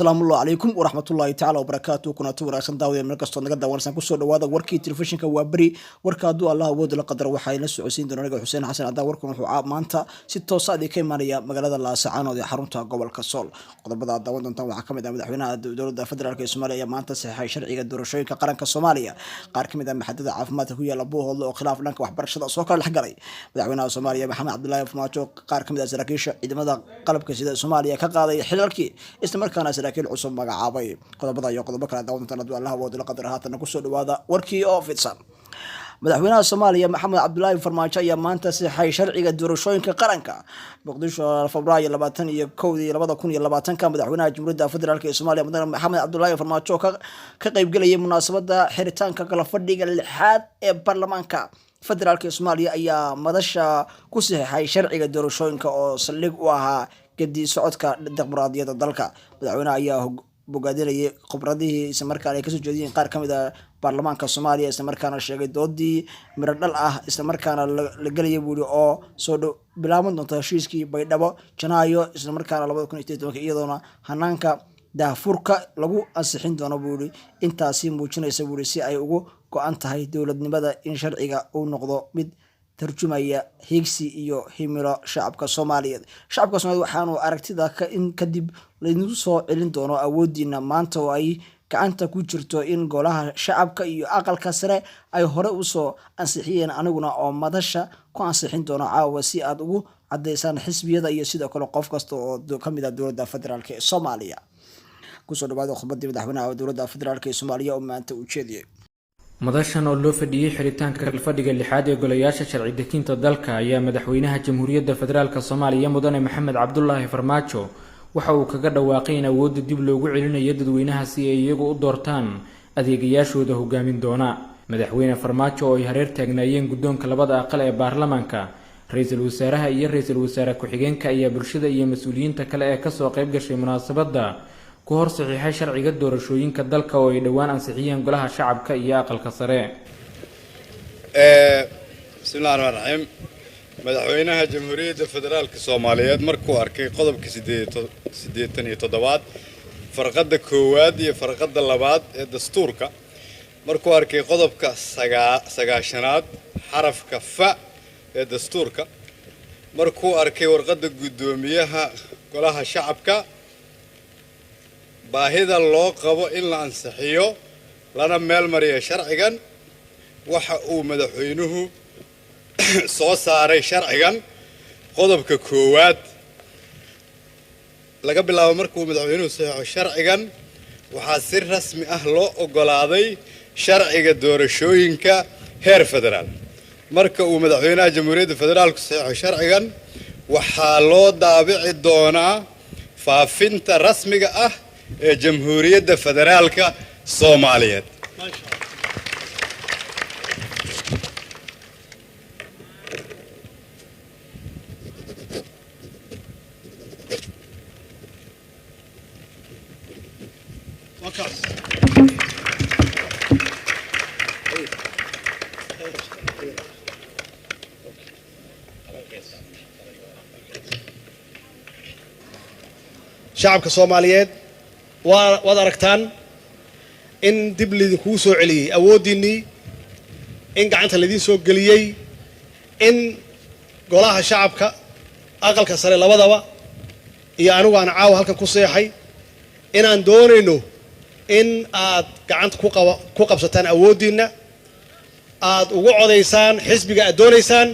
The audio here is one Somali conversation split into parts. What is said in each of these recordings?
السلام الله عليكم ورحمة الله تعالى وبركاته كنا تورا سنداوي من قصة نقدر ونسان كسر دوادا وركي تلفزيون كوابري وركادو الله وود لقدر وحي نسو عسين دون رجع حسين حسن عدا وركم وحاب مانتا ستة صادي كي ماريا مجال الله سعانو دي حرمتها قبل كسول قد بدأ الدواد أنت وحكم دا مدحونا دولة فدرال كالصومالية مانتا صحيح شرعي الدروشين كقرن كالصومالية قاركم دا محدد عفماته هي لبوه الله وخلاف لنك وحبر شد أسوكر الحجري مدحونا الصومالية محمد عبد الله فماتو قاركم دا سراكيش إذا ماذا قلب كسيد الصومالية كقاضي حلالكي استمر كان سراكيل عصم عابي قد بدأ يقضي بكرة دولة ندو الله وود لقدر هات نقصد وهذا وركي أوفيسان مدحونا الصومالية محمد عبد الله فرماجة يا مانتا صحيح شرعي الدروشين كقرنك بقديش فبراير لباتن يكودي لبدا كون لباتن كان مدحونا جمهورية فدرالك الصومالية محمد عبد الله فرماجة كقيب قلي مناسبة حرتان كقلا فدي الحاد برلمانكا فدرالك الصومالية أي مدشة كصحيح شرعي الدروشين كأصلق وها قدي سعودك دقمراضية الدلكا مدحونا أيه bogaadinayay khibradihii isla markaana ay ka soo jeediyeen qaar kamid ah baarlamaanka Soomaaliya isla markaana sheegay doodii miro dhal ah isla markaana la galiyay buuri oo soo bilaaban doonta heshiiskii Baydhabo Janaayo isla markaana 2018 iyadoona hanaanka daafurka lagu ansixin doono buuri intaasi muujinaysa buuri si ay ugu go'an tahay dawladnimada in sharciga uu noqdo mid tarjumaya higsi iyo himilo shacabka Soomaaliyeed waxaanu aragtida in kadib laydin soo celin doono awoodiina maanta oo ay gacanta ku jirto in golaha shacabka iyo aqalka sare ay hore u soo ansixiyeen aniguna oo madasha ku ansixin doono caawa si aad ugu cadeysaan xisbiyada iyo sidoo kale qof kasta oo kamid ah dowladda federaalka ee Soomaaliya kusoo dhawaada khudbadii madaxweynaha dowladda federaalka ee Soomaaliya oo maanta u jeediyay madashan oo loo fadhiyay xiritaanka fadhiga lixaad ee golayaasha sharci dejinta dalka ayaa madaxweynaha jamhuuriyadda federaalka Soomaaliya mudane Maxamed Cabdullaahi Farmaajo waxa uu kaga dhawaaqay in awoodda dib loogu celinayo dadweynaha si ay iyagu u doortaan adeegayaashooda hogaamin doona madaxweyne Farmaajo oo ay hareer taagnaayeen guddoonka labada aqal ee baarlamaanka ra'iisul wasaaraha iyo ra'iisul wasaare ku-xigeenka ayaa bulshada iyo mas'uuliyiinta kale ee ka soo qayb gashay munaasabadda ku hor saxiixay sharciga doorashooyinka dalka oo ay dhawaan ansixiyeen golaha shacabka iyo aqalka sare bismillaahir rahmaanir rahiim madaxweynaha jamhuuriyadda federaalka Soomaaliyeed markuu arkay qodobka 87 farqada koowaad iyo farqada labaad ee dastuurka markuu arkay qodobka 9aad xarafka fa ee dastuurka markuu arkay warqada gudoomiyaha golaha shacabka baahida loo qabo in la ansixiyo lana meel mariyo sharcigan waxa uu madaxweynuhu soo saaray sharcigan qodobka koowaad laga bilaabo markuu madaxweynuhu saxeexo sharcigan waxa si rasmi ah loo ogolaaday sharciga doorashooyinka heer federaal marka uu madaxweynaha jamhuuriyadda federaalku saxeexo sharcigan waxa loo daabici doonaa faafinta rasmiga ah ee jamhuuriyadda federaalka Soomaaliyeed shacabka Soomaaliyeed waad aragtaan in dib lidinku soo celiyay awoodiinii in gacanta ladin soo galiyay in golaha shacabka aqalka sare labadaba iyo anigu aan caaw halkan ku seexay inaan doonayno in aad gacanta ku qabsataan awoodiina aad ugu codeysaan xisbiga aad doonaysaan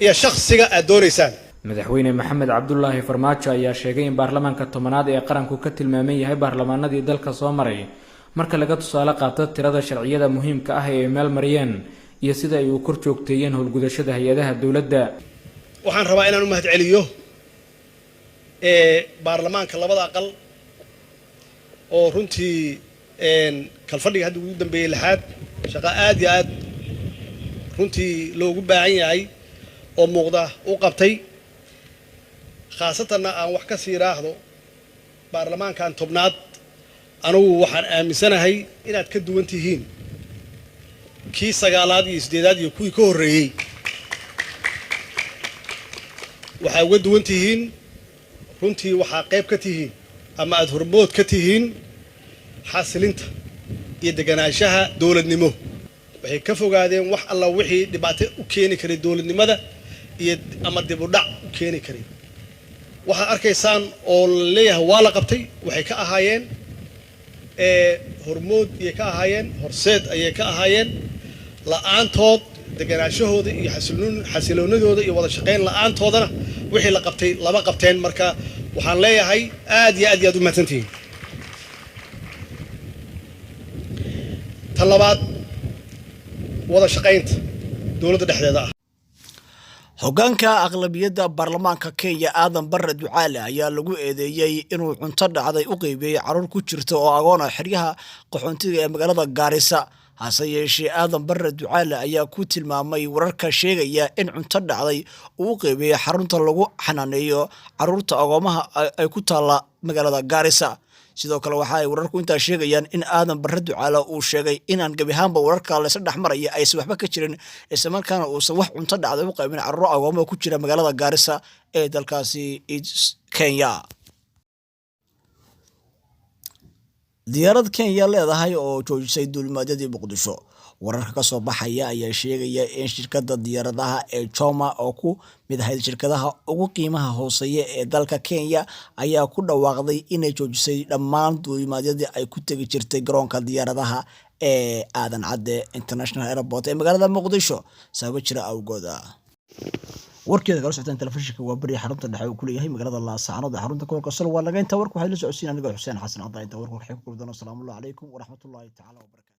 iyo shakhsiga aad doonaysaan madaxweyne Maxamed Cabdullaahi Farmaajo ayaa sheegay in baarlamaanka 10aad ee qaranku ka tilmaaman yahay baarlamaanadii dalka soo maray marka laga tusaale qaato tirada sharciyada muhiimka ah ee meel mariyeen iyo sida ay u kor joogteeyeen howlgudashada hay'adaha dawladda waxaan rabaa inaan u mahad celiyo baarlamaanka labada aqal oo runtii kalfadhiga hadda ugu dambeeyay lixaad shaqo aad iyo aad runtii loogu baahan yahay oo muuqda u qabtay khaasatan aan wax ka sii raahdo baarlamaankan 10aad anigu waxaan aaminsanahay inaad ka duwan tihiin kii 9aad iyo 8aad iyo kuwii ka horeeyay waxa uga duwan tihiin runtii waxa qayb ka tihiin ama aad hormood ka tihiin xasilinta iyo deganaanshaha dowladnimo. waxay ka fogaadeen wax alla wixii dhibaato u keeni karay dowladnimada iyo ama dib u dhac u keeni karay. waxaad arkaysaan oo leeyahay waa la qabtay, waxay ka ahaayeen hormood ayay ka ahaayeen, horseed ayay ka ahaayeen. la'aantood deganaashahooda iyo xasiloonadooda iyo wada shaqayn la'aantoodana wixii la qabtay lama qabteen. marka waxaan leeyahay aad iyo aad u mahadsantihiin. tan labaad, wada shaqaynta dowladda dhexdeeda ah. hoggaanka aqlabiyadda baarlamaanka Kenya Aadan Barre Ducaale ayaa lagu eedeeyay inuu cunto dhacday u qeybiyay carruur ku jirta oo agoon ah xeryaha qaxoontiga ee magaalada Gaarisa. hase yeeshee Aadan Barre Ducaale ayaa ku tilmaamay wararka sheegaya in cunto dhacday uu qeybiyay xarunta lagu xanaaneeyo carruurta agoomaha ay ku taala magaalada Gaarisa. sidoo kale waxa ay wararku intaa sheegayaan in Aadan Barre Ducaale uu sheegay inaan gabi ahaanba wararka la saddex maraya aysan waxba ka jirin, isla markaana uusan wax cunto dhacday u qaybin carruur agoomo ku jira magaalada Gaarisa ee dalkaasi Kenya. diyaarad Kenya leedahay oo joojisay duulimaadyadii Muqdisho. wararka ka soo baxaya ayaa sheegaya in shirkadda diyaaradaha ee Choma oo ku mid ahayd shirkadaha ugu qiimaha hooseeya ee dalka Kenya ayaa ku dhawaaqday inay joojisay dhammaan duulimaadyadii ay ku tagi jirtay garoonka diyaaradaha ee Aadan Cadde International Airport ee magaalada Muqdisho sabab jira awgooda. warkeeda kala socotaan telefishinka waa bari xarunta dhexe uu ku leeyahay magaalada Laascaanood ee xarunta gobolka Sal. waa laga inta warku waxay la socodsiin aniga Xuseen Xasan Cadda. inta warku waxay ku kulmeen. Assalaamu alaykum wa rahmatullahi ta'ala wa barakatuh.